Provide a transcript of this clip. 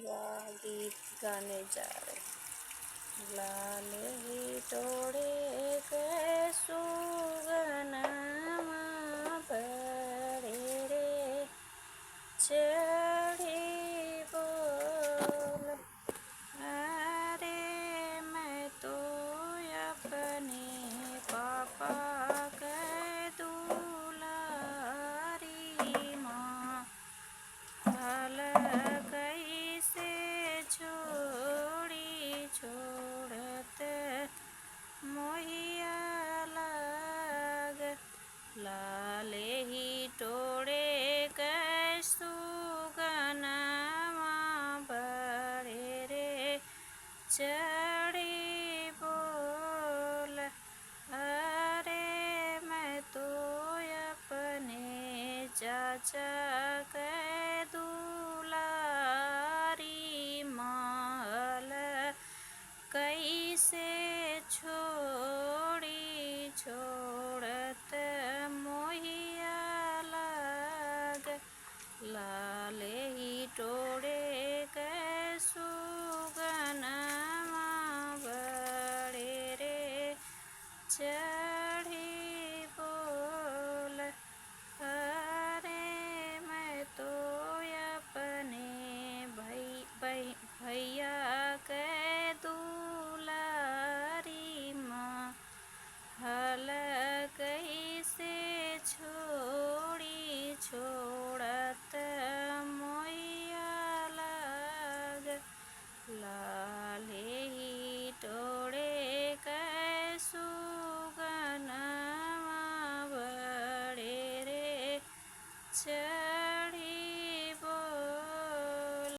गीत गाने जा रहे। लाल ही तोड़े के सुगनमा पड़े रे चढ़ी बोल। अरे मैं तो अपने पापा के दुलारी माँ हाल कैसे छोड़ी छोड़त मोहिया लाग। लाले ही टोड़े के सुगनमा बड़े रे चढ़ी बोल। अरे मैं तो अपने चाचा के